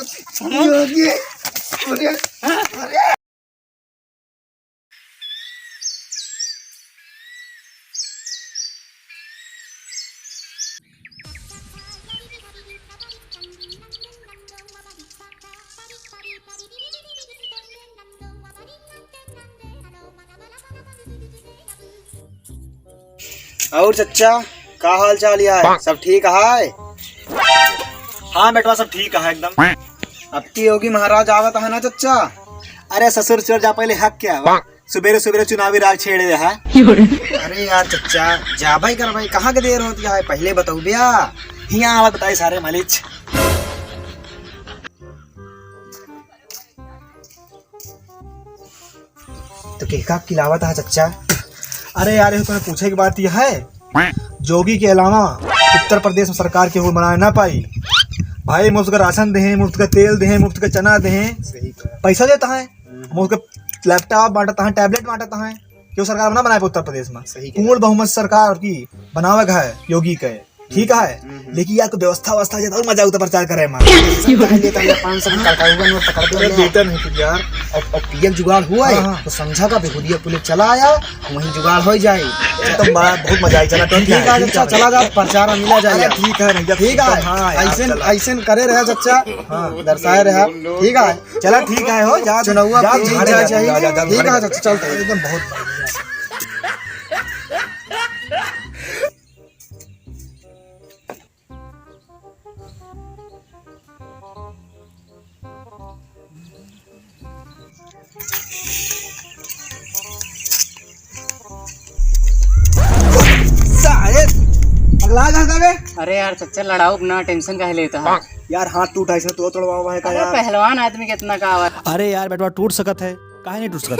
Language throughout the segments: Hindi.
योगी अरे और चच्चा का हाल चाल है? सब ठीक है? हाँ बेटवा सब ठीक है एकदम। अब की योगी महाराज आवत है ना चच्चा? अरे ससुर चोर जा पहले हक क्या है? सुबेरे सुबेरे चुनावी राग छेड़े दे है। अरे यार चच्चा जा भाई कर भाई, कहाँ के देर होती है? पहले बताओ भैया। यहाँ आवाज बताई सारे मालिच। तो केका खिलावत है चच्चा? अरे यार ये तुम्हें पूछे की बात यह है, जोगी के अलावा उत्तर प्रदेश में सरकार के वो बनाए ना पाई। भाई मुफ्त का राशन दे, मुफ्त का तेल दे, मुफ्त का चना दे, पैसा देता है, मुफ्त का लैपटॉप बांटता है, टैबलेट बांटता है। क्यों सरकार ना बनाए उत्तर प्रदेश में? पूर्ण बहुमत सरकार की बनावे का है योगी के, ठीक है। लेकिन यार व्यवस्था व्यवस्था और मजा उतर प्रचार करे बेटा नहीं कुछ यार। और पीएम जुगाड़ हुआ है तो समझा का बेहुदिया पुलिस चला आया, वहीं जुगाड़ हो जाए तो बड़ा बहुत मजा आई। चला ठीक है चच्चा, चला जा प्रचार मिला जाए। ठीक है भैया, ठीक है, ऐसे ऐसे करे रहे चच्चा, दर्शाए रहे। ठीक है चला ठीक है हो जा चुनाव चाहिए। ठीक है चच्चा चलते एकदम बहुत अरे यार चच्चा लड़ाओ ना, टेंशन काहे लेता है यार? हाथ टूटा इसने तो तोड़वा हुआ है का यार? पहलवान आदमी कितना का आवाज। अरे यार बेटवा टूट सकत है, काहे नहीं टूट सकत?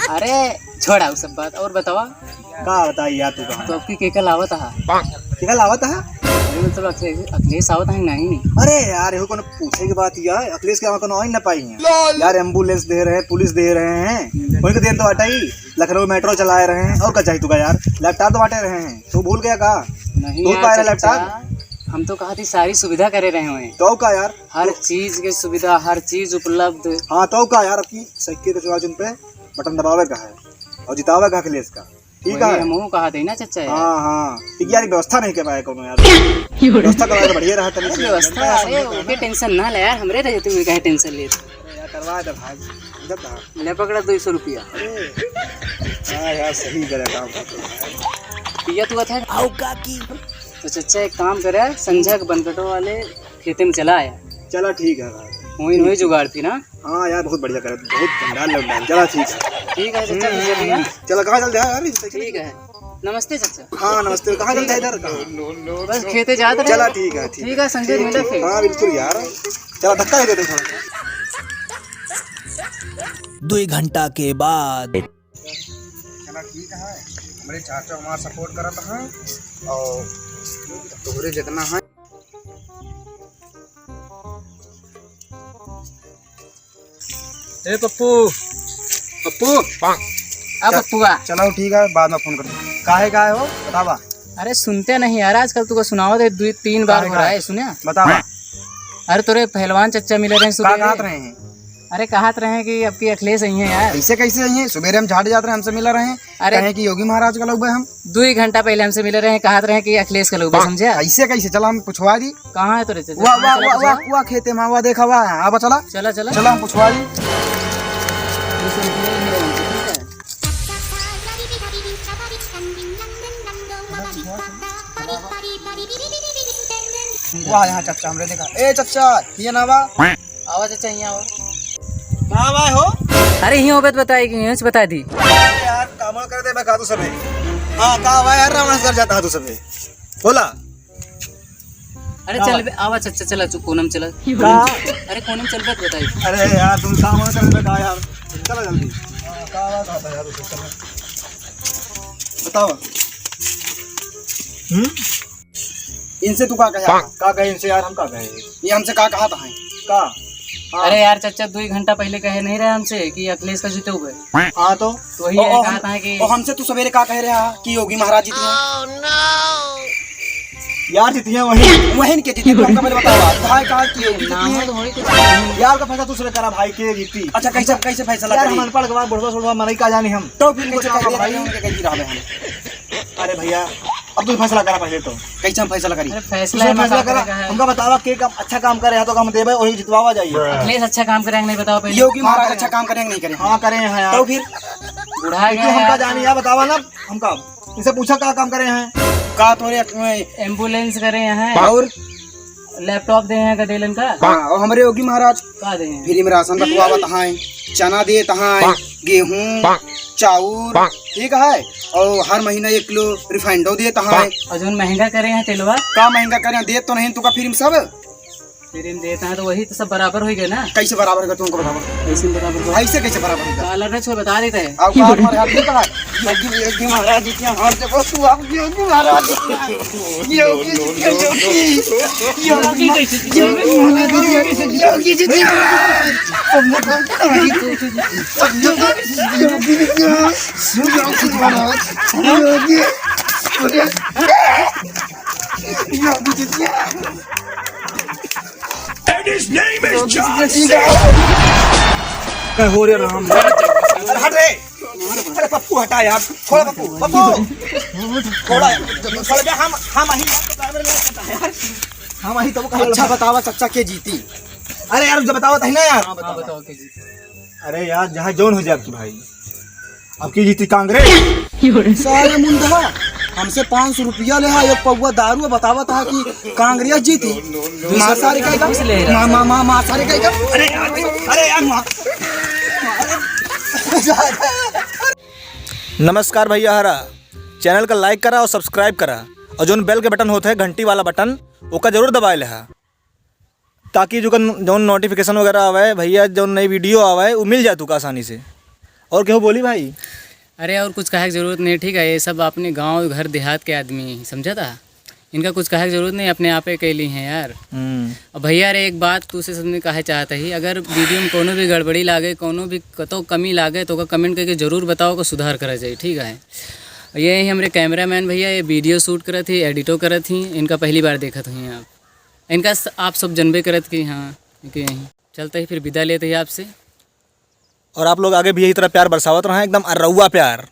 अरे छोड़ा सब बात और बतावा का बताई यार तू का? तो आपकी केका लावत है? क्या लावत है? मतलब अखिलेश आवत है नहीं? अरे यार ये कोनो पूछे की बात यार, अखिलेश के कोनो आई ना पाई है यार। एम्बुलेंस दे रहे हैं, पुलिस दे रहे हैं, कोई के दिन तो हटाई। लखनऊ मेट्रो चला रहे हैं और क्या चाहिए तू का यार? लैपटॉप तो बांटे रहे हैं, तू भूल गया का? नहीं तो यार लैपटॉप हम तो कहा थी सारी सुविधा करे रहे हुए तो का यार, हर चीज की सुविधा, हर चीज उपलब्ध। हाँ तो का यार, आपकी सिक्के के चुनाव चिन्ह पे बटन दबावे का है और जितावे का अखिलेश का, ठीक है? हम कहा थे ना चच्चा यार। हाँ हाँ ठीक यार, व्यवस्था नहीं कर पाया कोनो यार। व्यवस्था करवाए तो बढ़िया रहा था। व्यवस्था अरे ओके टेंशन ना ले यार, हमरे रहते हुए कहे टेंशन लेते। करवा दे भाई, ले पकड़ा 200 रुपया। हाँ यार सही करे काम पिया तू था आओ काकी। तो चच्चा एक काम करे, संझा के बनकटो वाले खेते में चला आया। चला ठीक है भाई, वही वही जुगाड़ थी ना। हाँ यार बहुत बढ़िया करे, बहुत भंडार लग रहा है। चला ठीक है, ठीक है चच्चा। चला कहाँ चलते हैं यार? ठीक है नमस्ते चच्चा। हाँ नमस्ते, कहाँ चलते हैं इधर? बस खेते जाते रहे। चला ठीक है, ठीक है संजय मिले फिर। हाँ बिल्कुल यार, चला धक्का दे देते थोड़ा। 2 घंटा के बाद चला ठीक है, हमारे चाचा हमारा सपोर्ट करत है और तोहरे जितना है। ए पप्पू पप्पू अब पप्पुआ चलो ठीक है, बाद में फोन करूँ। काहे हो बतावा? अरे सुनते नहीं यार, आजकल तुका सुनावत है 2-3 बार हो रहा है, सुने बतावा। अरे तोरे पहलवान चच्चा मिले रहे का कहत रहे हैं? अरे कहत रहे कि अब की अखिलेश आई है यार। कैसे कैसे आई हैं? सुबेरे हम झाड़ जाते रहे, हमसे मिला रहे हैं। अरे कहे कि योगी महाराज का लोग हम 2 घंटा पहले हमसे मिले रहे, कहत रहे कि अखिलेश का लोग समझे। कैसे कैसे? चला हम पूछवा दी। कहाँ है तोरे वाह वाह वाह वाह वाह, खेते में वाह देखा वाह। अब चला चला चला चला हम पूछवा दी। वाह यहाँ चच्चा हमरे देखा। ए चच्चा ये ना बा आवाज अच्छा यहाँ आओ। कहाँ भाई हो? अरे यहाँ होबे तो बताई कि यहाँ से बता दी यार काम कर दे, मैं कहा तू सबे। हाँ कहाँ भाई यार, रावण सर जाता है तू सबे बोला। अरे चल बे आवा चच्चा, चला कोनम चला। अरे कोनम चल बे बताई। अरे यार तुम काम कर दे, कहा यार चला जल्दी। कहाँ बात आता है यार उसे, चलो बताओ। इनसे तू का कहा? का कहे इनसे यार? हम का कहे? ये हमसे का कहा था? का? अरे यार चच्चा 2 घंटा पहले कहे नहीं रहे हमसे कि अखिलेश का जीते हुए। हाँ तो वही कहा था कि हमसे तू सवेरे का कह रहा कि योगी महाराज जीते हैं? यार जितिया वही वही के जीती, हमका पहले बताओ भाई कहाँ की होगी नाम जीती? तो होई कुछ यार का फैसला दूसरे करा भाई के जीती। अच्छा कैसे कैसे फैसला यार करी? हम अनपढ़ गवार बुढ़वा सुढ़वा मरई का जानी हम। तो फिर कैसे कुछ कह भाई। दिया उनके कैसी रहा हम? अरे भैया अब तू फैसला करा पहले तो। कैसे हम फैसला करी? अरे फैसला दूसरा है फैसला फैसला करा हमका बतावा के काम अच्छा काम करे है तो हम देबे वही जितवावा जाइए। अखिलेश अच्छा काम करेंगे नहीं बताओ पहले। योगी महाराज अच्छा काम करेंगे नहीं करेंगे? हाँ करे हैं यार। तो फिर बुढ़ा तू गया हमका है, जानी यार बतावा ना हमका। इनसे पूछा क्या काम करे हैं। का तोरे एम्बुलेंस करे हैं और लैपटॉप दे हैं गदेलन का हाँ और हमारे योगी महाराज का दे हैं फ्री में राशन बटवावत हैं, चना देत हैं, गेहूं चाउर ठीक है, और हर महीना 1 किलो रिफाइंडो देत हैं। और जो महंगा करे हैं तेलवा का महंगा करें देत तो नहीं तुका फ्री में सब फिर इन देता है तो वही तो सब बराबर हो गए ना। कैसे बराबर कर तुमको बताओ? ऐसे बराबर हो ऐसे कैसे बराबर होगा? कालर ने छोड़ बता देते हैं। आप का हमारे हाथ में कहा योगी महाराज जी के हाथ से बस आप योगी महाराज जी के योगी जी के योगी योगी जी के हमने योगी जी हो रे राम। अरे हट रे। अरे पप्पू हटा यार। छोड़ पप्पू पप्पू छोड़ा हम ही यार हम ही तो अच्छा बतावा चच्चा के जीती? अरे यार जब बताओ ना यार। हाँ बताओ के जी अरे यार जहाँ जौन हो जाए आपकी भाई अब की जीती कांग्रेस। सारे मुंडा हमसे 500 रुपया ले एक पौवा दारू बतावा था कि कांग्रेस जीती। माँ सारे का ले रहा है। माँ सारे का अरे यार नमस्कार भैया हरा चैनल का लाइक करा और सब्सक्राइब करा और जो बेल के बटन होता है घंटी वाला बटन ओका जरूर दबाए लेहा ताकि जो नोटिफिकेशन वगैरह आवे भैया जो नई वीडियो आवे वो मिल जाए तुका आसानी से। और क्यों बोली भाई? अरे और कुछ कहे की जरूरत नहीं, ठीक है। ये सब अपने गांव घर देहात के आदमी समझा था, इनका कुछ कहे की जरूरत नहीं, अपने आप ही कैली हैं यार। अब भैया रे एक बात तू से सबने कहे चाहता ही, अगर वीडियो में कोनो भी गड़बड़ी लागे कोनो भी कतो कमी लागे तो कमेंट करके जरूर बताओ को सुधार करा जाए, ठीक है। ये ही हमारे कैमरामैन भैया ये वीडियो शूट करे थी एडिटो करे थी, इनका पहली बार देखा हुई आप, इनका आप सब जनबे करत कि हाँ कि यहीं चलते ही फिर विदा लेते ही आपसे। और आप लोग आगे भी यही तरह प्यार बरसावत रहे एकदम अर्रउआ प्यार।